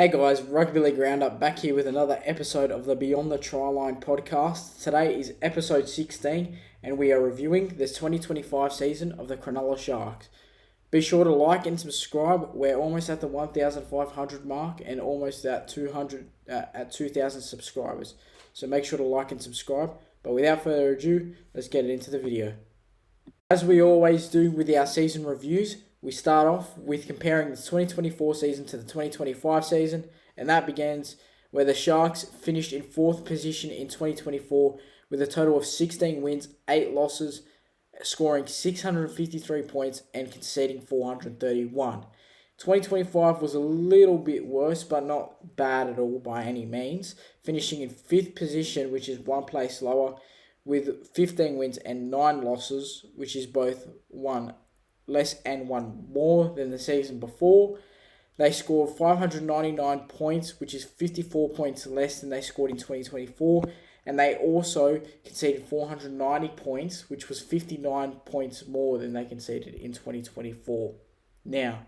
Hey guys, Rugby League Roundup back here with another episode of the Beyond the Tryline podcast. Today is episode 16 and we are reviewing the 2025 season of the Cronulla Sharks. Be sure to like and subscribe. We're almost at the 1,500 mark and almost at 2,000 subscribers. So make sure to like and subscribe. But without further ado, let's get into the video. As we always do with our season reviews, we start off with comparing the 2024 season to the 2025 season, and that begins where the Sharks finished in 4th position in 2024 with a total of 16 wins, 8 losses, scoring 653 points and conceding 431. 2025 was a little bit worse, but not bad at all by any means, finishing in 5th position, which is one place lower, with 15 wins and 9 losses, which is both one less and one more than the season before. They scored 599 points, which is 54 points less than they scored in 2024. And they also conceded 490 points, which was 59 points more than they conceded in 2024. Now,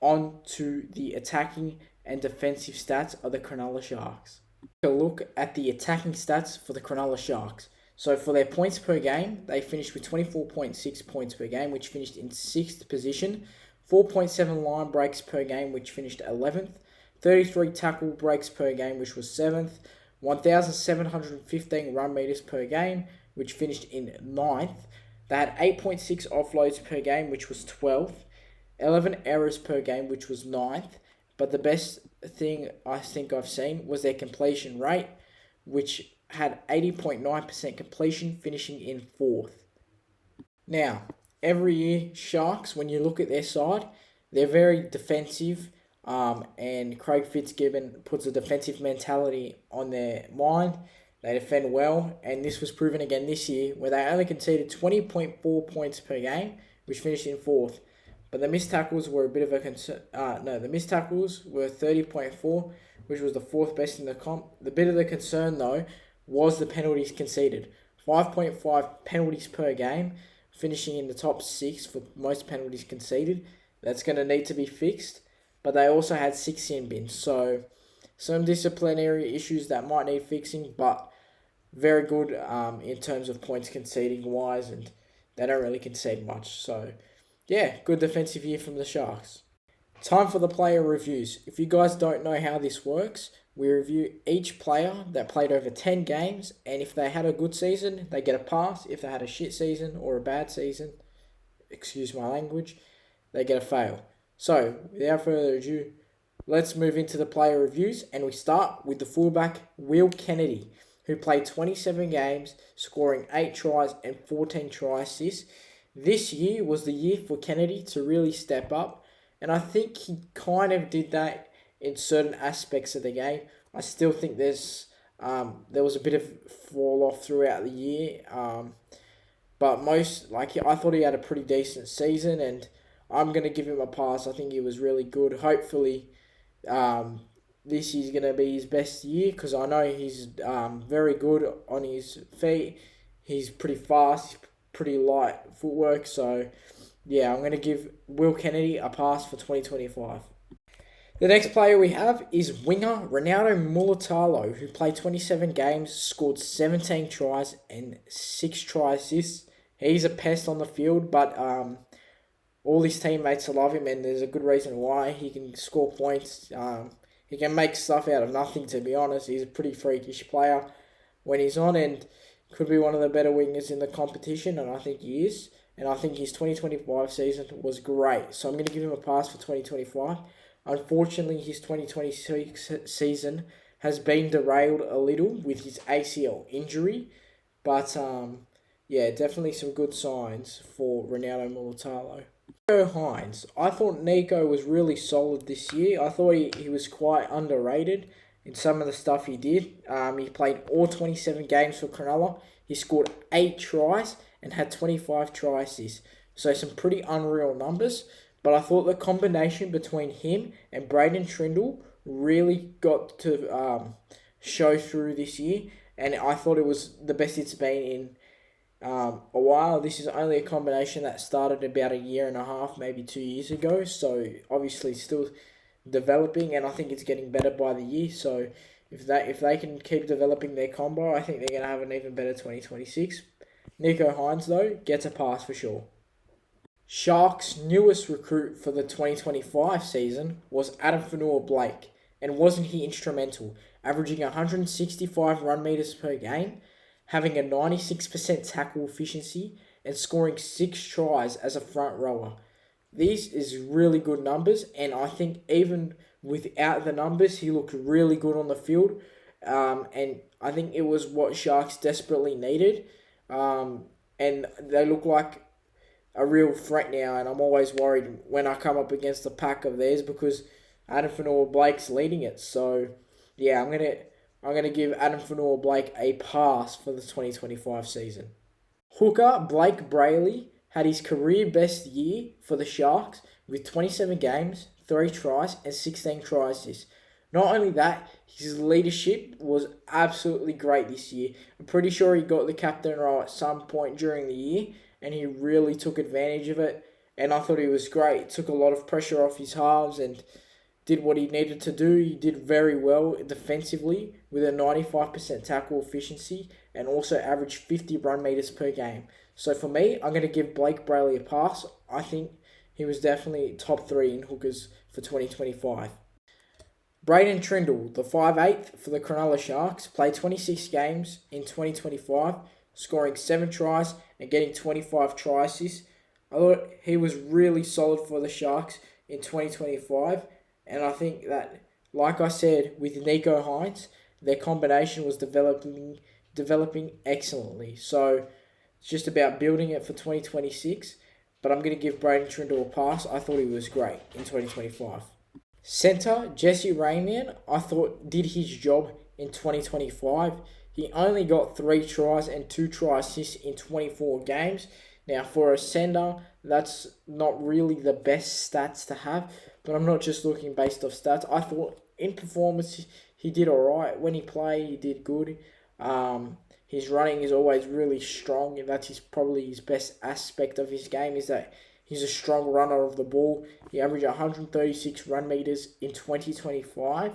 on to the attacking and defensive stats of the Cronulla Sharks. Take a look at the attacking stats for the Cronulla Sharks. So for their points per game, they finished with 24.6 points per game, which finished in 6th position. 4.7 line breaks per game, which finished 11th. 33 tackle breaks per game, which was 7th. 1,715 run meters per game, which finished in 9th. They had 8.6 offloads per game, which was 12th. 11 errors per game, which was 9th. But the best thing I think I've seen was their completion rate, which had 80.9% completion, finishing in 4th. Now, every year, Sharks, when you look at their side, they're very defensive, and Craig Fitzgibbon puts a defensive mentality on their mind. They defend well, and this was proven again this year, where they only conceded 20.4 points per game, which finished in 4th. But the missed tackles were a bit of a concern. The missed tackles were 30.4, which was the 4th best in the comp. The bit of the concern, though, was the penalties conceded. 5.5 penalties per game, finishing in the top 6 for most penalties conceded. That's going to need to be fixed. But they also had 6 sin bins. So some disciplinary issues that might need fixing, but very good in terms of points conceding wise, and they don't really concede much. So yeah, good defensive year from the Sharks. Time for the player reviews. If you guys don't know how this works, we review each player that played over 10 games, and if they had a good season, they get a pass. If they had a shit season or a bad season, excuse my language, they get a fail. So, without further ado, let's move into the player reviews, and we start with the fullback, Will Kennedy, who played 27 games, scoring 8 tries and 14 try assists. This year was the year for Kennedy to really step up, and I think he kind of did that in certain aspects of the game. I still think there was a bit of fall off throughout the year, but I thought he had a pretty decent season, and I'm gonna give him a pass. I think he was really good. Hopefully, this year's gonna be his best year, because I know he's very good on his feet. He's pretty fast, pretty light footwork. So yeah, I'm going to give Will Kennedy a pass for 2025. The next player we have is winger Ronaldo Mulitalo, who played 27 games, scored 17 tries and 6 try assists. He's a pest on the field, but all his teammates love him, and there's a good reason why. He can score points. He can make stuff out of nothing, to be honest. He's a pretty freakish player when he's on, and could be one of the better wingers in the competition, and I think he is. And I think his 2025 season was great. So I'm going to give him a pass for 2025. Unfortunately, his 2026 season has been derailed a little with his ACL injury. But, yeah, definitely some good signs for Ronaldo Mulitalo. Nico Hines. I thought Nico was really solid this year. I thought he was quite underrated in some of the stuff he did. He played all 27 games for Cronulla. He scored 8 tries and had 25 try assists. So some pretty unreal numbers. But I thought the combination between him and Braden Trindle really got to show through this year. And I thought it was the best it's been in a while. This is only a combination that started about a year and a half, maybe 2 years ago. So obviously still developing, and I think it's getting better by the year. So if they can keep developing their combo, I think they're going to have an even better 2026. Nico Hines, though, gets a pass for sure. Sharks' newest recruit for the 2025 season was Adam Fanua-Blake, and wasn't he instrumental, averaging 165 run meters per game, having a 96% tackle efficiency, and scoring 6 tries as a front rower. These is really good numbers, and I think even without the numbers, he looked really good on the field. And I think it was what Sharks desperately needed. And they look like a real threat now, and I'm always worried when I come up against a pack of theirs because Adam Fanua-Blake's leading it. So yeah, I'm gonna give Adam Fanua-Blake a pass for the 2025 season. Hooker Blake Brayley had his career best year for the Sharks with 27 games, 3 tries, and 16 try assists. Not only that, his leadership was absolutely great this year. I'm pretty sure he got the captain role at some point during the year, and he really took advantage of it. And I thought he was great. Took a lot of pressure off his halves and did what he needed to do. He did very well defensively with a 95% tackle efficiency and also averaged 50 run meters per game. So for me, I'm going to give Blake Brayley a pass. I think he was definitely top 3 in hookers for 2025. Braden Trindle, the 5'8" for the Cronulla Sharks, played 26 games in 2025, scoring 7 tries and getting 25 try assists. I thought he was really solid for the Sharks in 2025, and I think that, like I said, with Nico Hines, their combination was developing excellently. So it's just about building it for 2026, but I'm going to give Braden Trindle a pass. I thought he was great in 2025. Centre Jesse Ramian, I thought, did his job in 2025. He only got 3 tries and 2 try assists in 24 games. Now, for a centre, that's not really the best stats to have, but I'm not just looking based off stats. I thought in performance, he did alright. When he played, he did good. His running is always really strong, and that's probably his best aspect of his game, is that he's a strong runner of the ball. He averaged 136 run meters in 2025.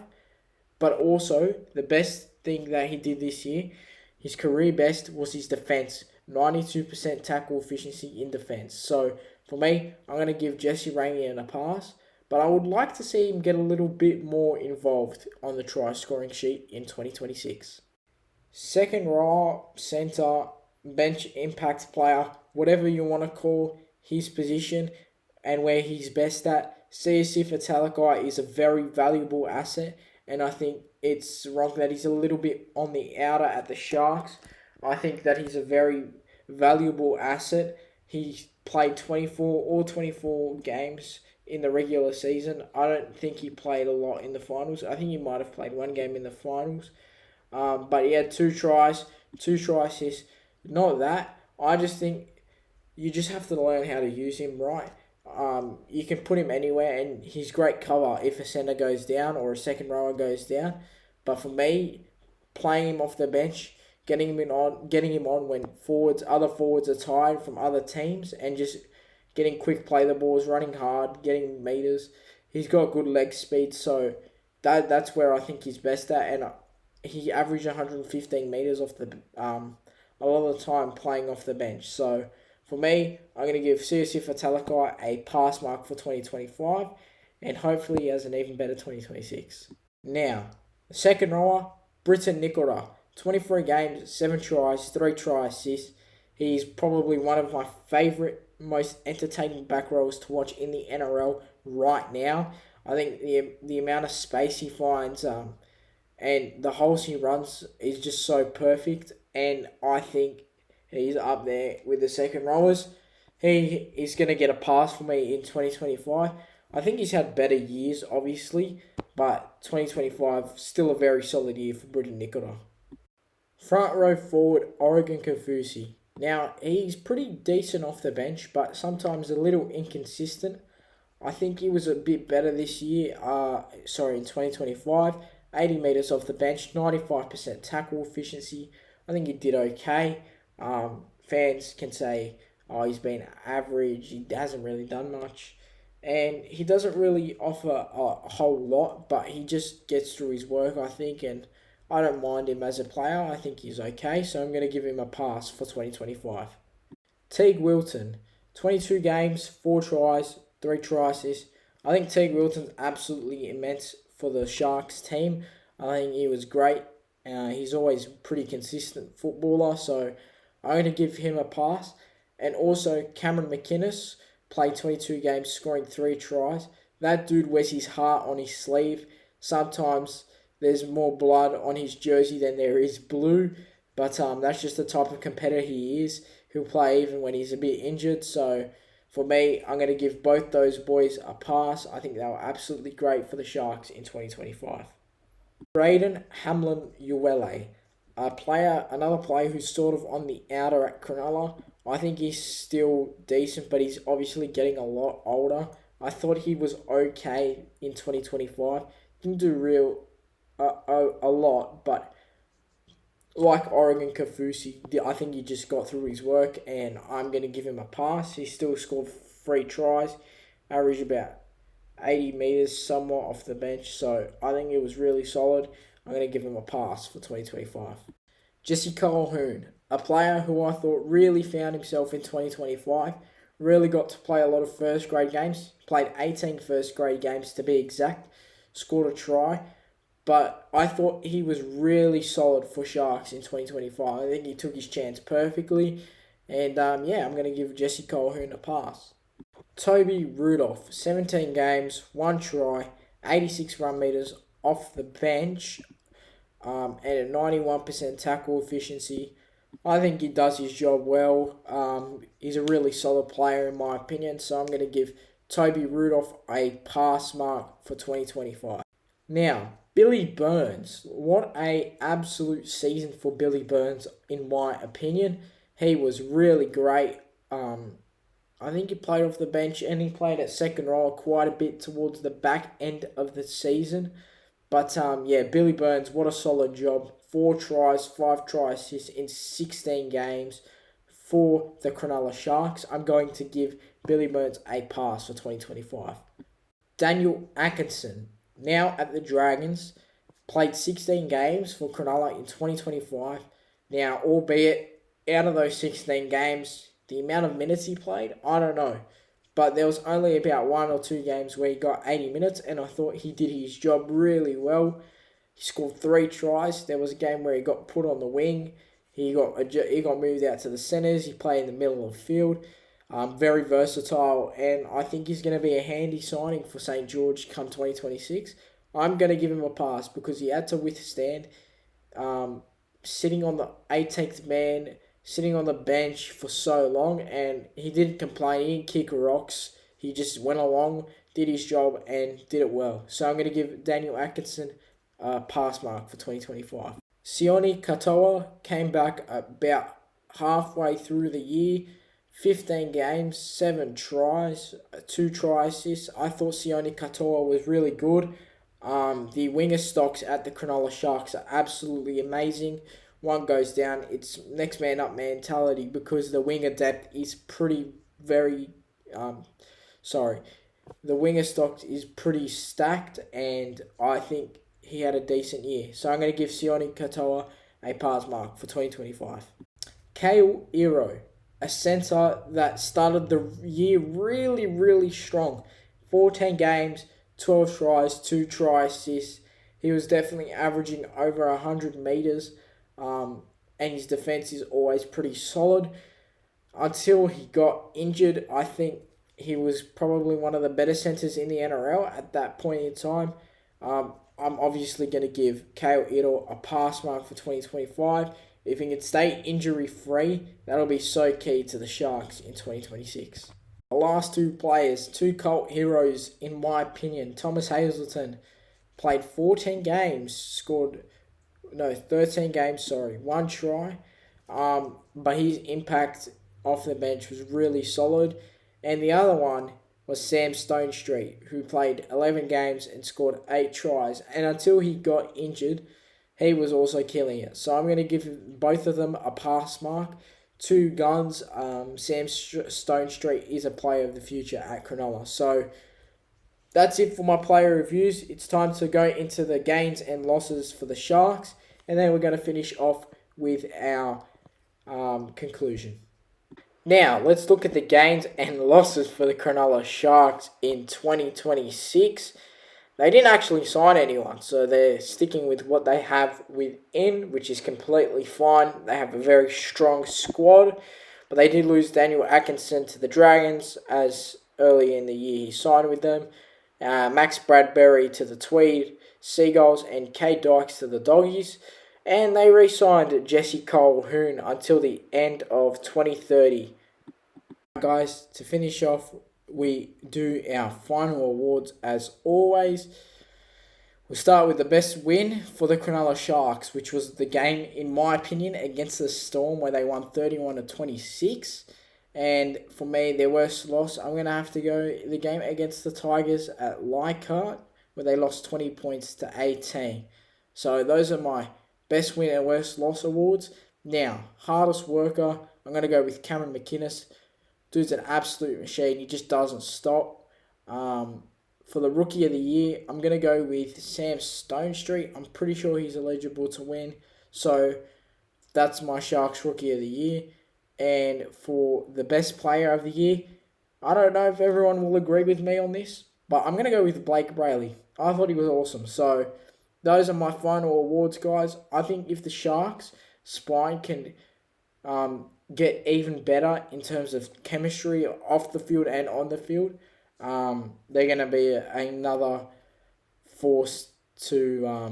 But also, the best thing that he did this year, his career best, was his defense. 92% tackle efficiency in defense. So, for me, I'm going to give Jesse Ramian a pass. But I would like to see him get a little bit more involved on the try scoring sheet in 2026. Second row, centre, bench impact player, whatever you want to call his position and where he's best at. CSC for Talakai is a very valuable asset, and I think it's wrong that he's a little bit on the outer at the Sharks. I think that he's a very valuable asset. He played 24 games in the regular season. I don't think he played a lot in the finals. I think he might have played 1 game in the finals. But he had 2 tries, 2 try assists. Not that. I just think you just have to learn how to use him right. You can put him anywhere, and he's great cover if a centre goes down or a second rower goes down. But for me, playing him off the bench, getting him on when other forwards are tired from other teams, and just getting quick play the balls, running hard, getting meters. He's got good leg speed, so that's where I think he's best at. And he averaged 115 meters off the a lot of the time playing off the bench. So for me, I'm going to give Siosifa Talakai a pass mark for 2025, and hopefully he has an even better 2026. Now, the second rower, Britton Nicola. 23 games, 7 tries, 3 try assists. He's probably one of my favourite, most entertaining back rowers to watch in the NRL right now. I think the amount of space he finds and the holes he runs is just so perfect, and I think he's up there with the second rowers. He is going to get a pass for me in 2025. I think he's had better years, obviously, but 2025 still a very solid year for Britton Nicola. Front row forward, Oregon Kafusi. Now, he's pretty decent off the bench, but sometimes a little inconsistent. I think he was a bit better this year, in 2025. 80 metres off the bench, 95% tackle efficiency. I think he did okay. Fans can say, he's been average, he hasn't really done much. and he doesn't really offer a whole lot, but he just gets through his work, I think, and I don't mind him as a player. I think he's okay, so I'm going to give him a pass for 2025. Teague Wilton, 22 games, 4 tries, 3 try assists. I think Teague Wilton's absolutely immense for the Sharks team. I think he was great. He's always a pretty consistent footballer, so I'm going to give him a pass. And also, Cameron McInnes played 22 games, scoring 3 tries. That dude wears his heart on his sleeve. Sometimes there's more blood on his jersey than there is blue, but that's just the type of competitor he is. He'll play even when he's a bit injured. So for me, I'm going to give both those boys a pass. I think they were absolutely great for the Sharks in 2025. Braden Hamlin-Uele, another player who's sort of on the outer at Cronulla. I think he's still decent, but he's obviously getting a lot older. I thought he was okay in 2025. Didn't do a lot, but like Oregon Kafusi, I think he just got through his work, and I'm going to give him a pass. He still scored 3 tries, averaged about 80 metres somewhat off the bench, so I think it was really solid. I'm going to give him a pass for 2025. Jesse Colquhoun, a player who I thought really found himself in 2025, really got to play a lot of first grade games, played 18 first grade games to be exact, scored a try, but I thought he was really solid for Sharks in 2025. I think he took his chance perfectly, and I'm going to give Jesse Colquhoun a pass. Toby Rudolph, 17 games, 1 try, 86 run meters off the bench, and a 91% tackle efficiency. I think he does his job well. He's a really solid player in my opinion, so I'm going to give Toby Rudolph a pass mark for 2025. Now, Billy Burns. What a absolute season for Billy Burns in my opinion. He was really great. I think he played off the bench and he played at second row quite a bit towards the back end of the season. But Billy Burns, what a solid job. 4 tries, 5 try assists in 16 games for the Cronulla Sharks. I'm going to give Billy Burns a pass for 2025. Daniel Atkinson, now at the Dragons, played 16 games for Cronulla in 2025. Now, albeit out of those 16 games, the amount of minutes he played, I don't know. But there was only about 1 or 2 games where he got 80 minutes, and I thought he did his job really well. He scored 3 tries. There was a game where he got put on the wing. He got moved out to the centres. He played in the middle of the field. Very versatile, and I think he's going to be a handy signing for St. George come 2026. I'm going to give him a pass because he had to withstand sitting on the 18th man, sitting on the bench for so long, and he didn't complain. He didn't kick rocks. He just went along, did his job, and did it well. So I'm going to give Daniel Atkinson a pass mark for 2025. Sione Katoa came back about halfway through the year. 15 games, 7 tries, 2 try assists. I thought Sione Katoa was really good. The winger stocks at the Cronulla Sharks are absolutely amazing. One goes down, it's next man up mentality because the winger depth is the winger stock is pretty stacked, and I think he had a decent year. So I'm going to give Sione Katoa a pass mark for 2025. Kale Iro, a centre that started the year really, really strong. 14 games, 12 tries, 2 try assists. He was definitely averaging over 100 metres, and his defence is always pretty solid. Until he got injured, I think he was probably one of the better centres in the NRL at that point in time. I'm obviously going to give Kale Iro a pass mark for 2025. If he can stay injury-free, that'll be so key to the Sharks in 2026. The last 2 players, 2 cult heroes in my opinion. Thomas Hazelton played 13 games, 1 try. But his impact off the bench was really solid. And the other one was Sam Stonestreet, who played 11 games and scored 8 tries. And until he got injured, he was also killing it. So I'm going to give both of them a pass mark. 2 guns. Sam Stonestreet is a player of the future at Cronulla. So that's it for my player reviews. It's time to go into the gains and losses for the Sharks, and then we're going to finish off with our conclusion. Now, let's look at the gains and losses for the Cronulla Sharks in 2026. They didn't actually sign anyone, so they're sticking with what they have within, which is completely fine. They have a very strong squad, but they did lose Daniel Atkinson to the Dragons, as early in the year he signed with them. Max Bradbury to the Tweed Seagulls, and Kay Dykes to the Doggies. And they re-signed Jesse Colquhoun until the end of 2030. Guys, to finish off, we do our final awards as always. We'll start with the best win for the Cronulla Sharks, which was the game, in my opinion, against the Storm, where they won 31-26. And for me, their worst loss, I'm going to have to go the game against the Tigers at Leichhardt, where they lost 20 points to 18. So those are my best win and worst loss awards. Now, hardest worker, I'm going to go with Cameron McInnes. Dude's an absolute machine. He just doesn't stop. For the Rookie of the Year, I'm going to go with Sam Stonestreet. I'm pretty sure he's eligible to win. So that's my Sharks Rookie of the Year. And for the best player of the year, I don't know if everyone will agree with me on this, but I'm going to go with Blake Brayley. I thought he was awesome. So those are my final awards, guys. I think if the Sharks' spine can get even better in terms of chemistry off the field and on the field, they're going to be another force to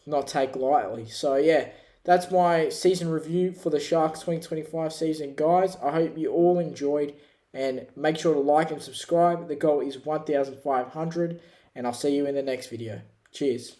not take lightly. So yeah, that's my season review for the Sharks 2025 season, guys. I hope you all enjoyed, and make sure to like and subscribe. The goal is 1,500, and I'll see you in the next video. Cheers.